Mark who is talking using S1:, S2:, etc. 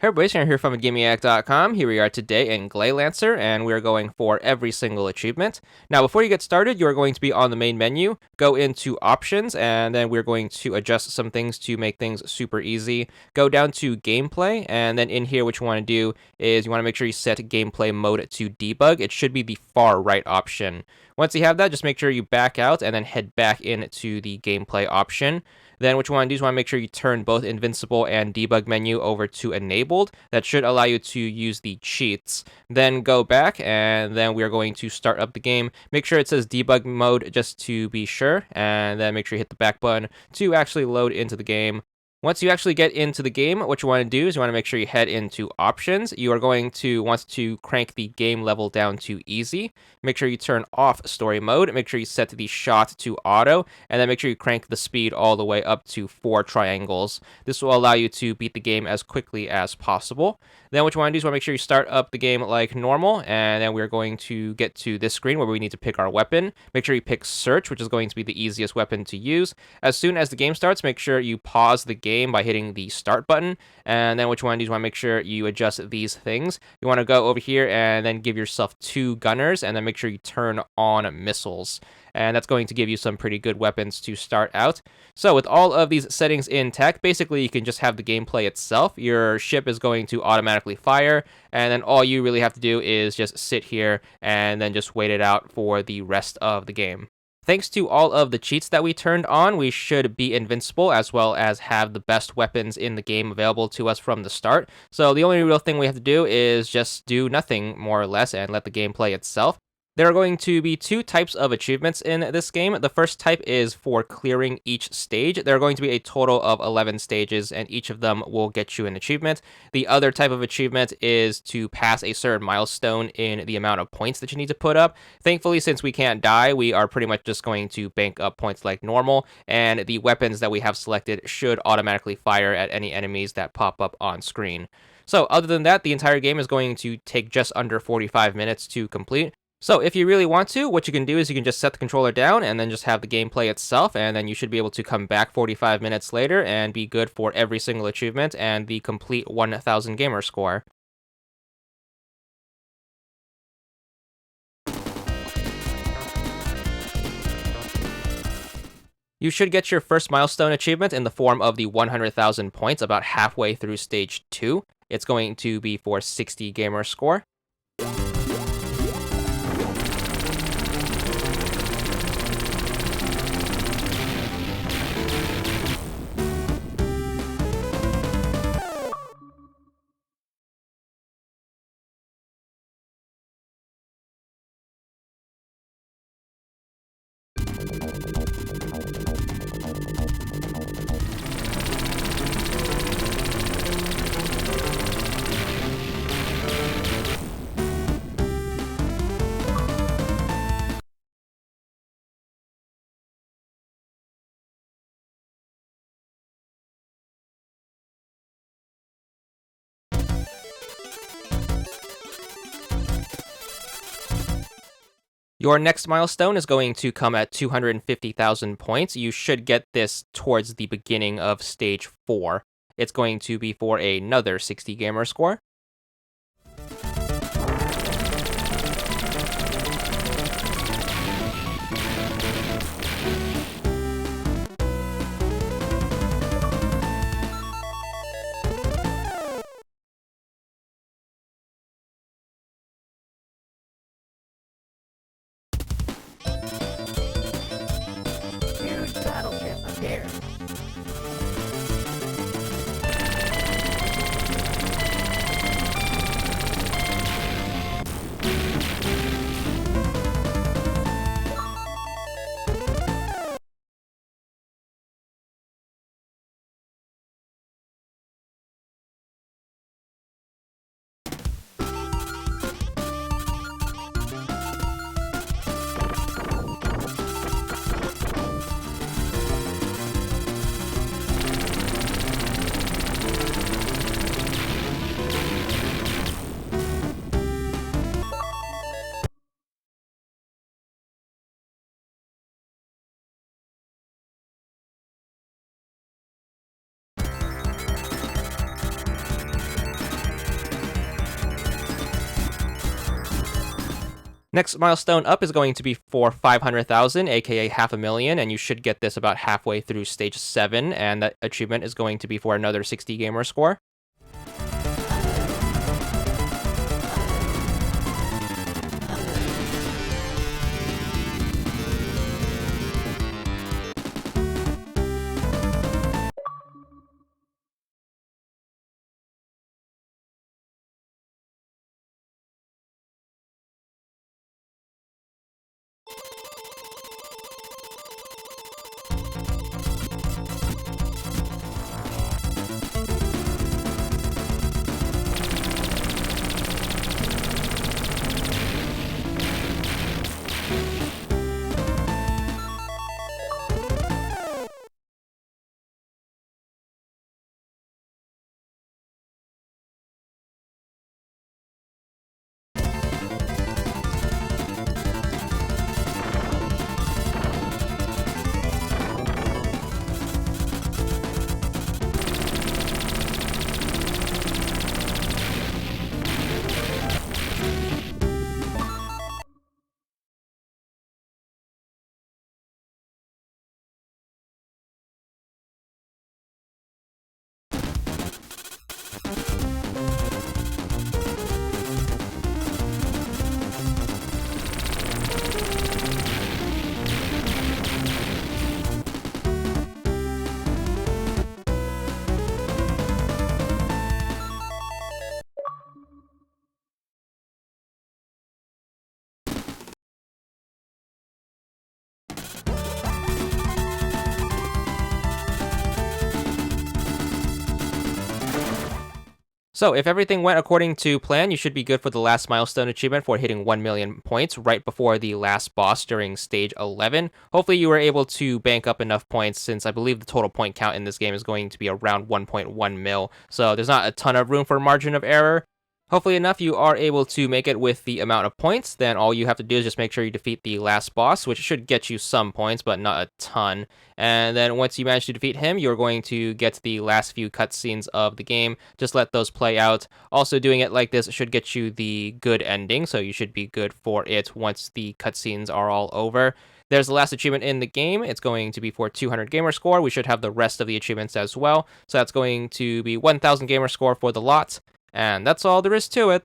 S1: Hey everybody, Sharon here from GameAct.com. Here we are today in Glaylancer, and we're going for every single achievement. Now, before you get started, you're going to be on the main menu, go into Options, and then we're going to adjust some things to make things super easy. Go down to Gameplay, and then in here, what you want to do is you want to make sure you set Gameplay Mode to Debug. It should be the far right option. Once you have that, just make sure you back out and then head back into the Gameplay option. Then what you want to do is make sure you turn both Invincible and Debug menu over to Enabled. That should allow you to use the cheats. Then go back, and then we are going to start up the game. Make sure it says Debug Mode just to be sure, and then make sure you hit the back button to actually load into the game. Once you actually get into the game, what you want to do is you want to make sure you head into Options. You are going to want to crank the game level down to easy. Make sure you turn off story mode. Make sure you set the shot to auto, and then make sure you crank the speed all the way up to 4 triangles. This will allow you to beat the game as quickly as possible. Then what you want to do is make sure you start up the game like normal, and then we're going to get to this screen where we need to pick our weapon. Make sure you pick Search, which is going to be the easiest weapon to use. As soon as the game starts, make sure you pause the game by hitting the start button, and then what you want to do is make sure you adjust these things. You want to go over here and then give yourself 2 gunners, and then make sure you turn on missiles, and that's going to give you some pretty good weapons to start out. So with all of these settings intact, basically you can just have the gameplay itself. Your ship is going to automatically fire, and then all you really have to do is just sit here and then just wait it out for the rest of the game. Thanks to all of the cheats that we turned on, we should be invincible as well as have the best weapons in the game available to us from the start. So the only real thing we have to do is just do nothing, more or less, and let the game play itself. There are going to be 2 types of achievements in this game. The first type is for clearing each stage. There are going to be a total of 11 stages, and each of them will get you an achievement. The other type of achievement is to pass a certain milestone in the amount of points that you need to put up. Thankfully, since we can't die, we are pretty much just going to bank up points like normal, and the weapons that we have selected should automatically fire at any enemies that pop up on screen. So other than that, the entire game is going to take just under 45 minutes to complete. So if you really want to, what you can do is you can just set the controller down and then just have the gameplay itself, and then you should be able to come back 45 minutes later and be good for every single achievement and the complete 1000 gamer score. You should get your first milestone achievement in the form of the 100,000 points about halfway through stage 2. It's going to be for 60 gamer score. Your next milestone is going to come at 250,000 points. You should get this towards the beginning of stage 4. It's going to be for another 60 gamer score.
S2: Huge battleship appears.
S1: Next milestone up is going to be for 500,000, aka half a million, and you should get this about halfway through stage 7, and that achievement is going to be for another 60 gamer score. So if everything went according to plan, you should be good for the last milestone achievement for hitting 1 million points right before the last boss during stage 11. Hopefully you were able to bank up enough points, since I believe the total point count in this game is going to be around 1.1 mil. So there's not a ton of room for margin of error. Hopefully enough you are able to make it with the amount of points. Then all you have to do is just make sure you defeat the last boss, which should get you some points, but not a ton. And then once you manage to defeat him, you're going to get the last few cutscenes of the game. Just let those play out. Also, doing it like this should get you the good ending, so you should be good for it once the cutscenes are all over. There's the last achievement in the game. It's going to be for 200 gamer score. We should have the rest of the achievements as well. So that's going to be 1,000 gamer score for the lot. And that's all there is to it.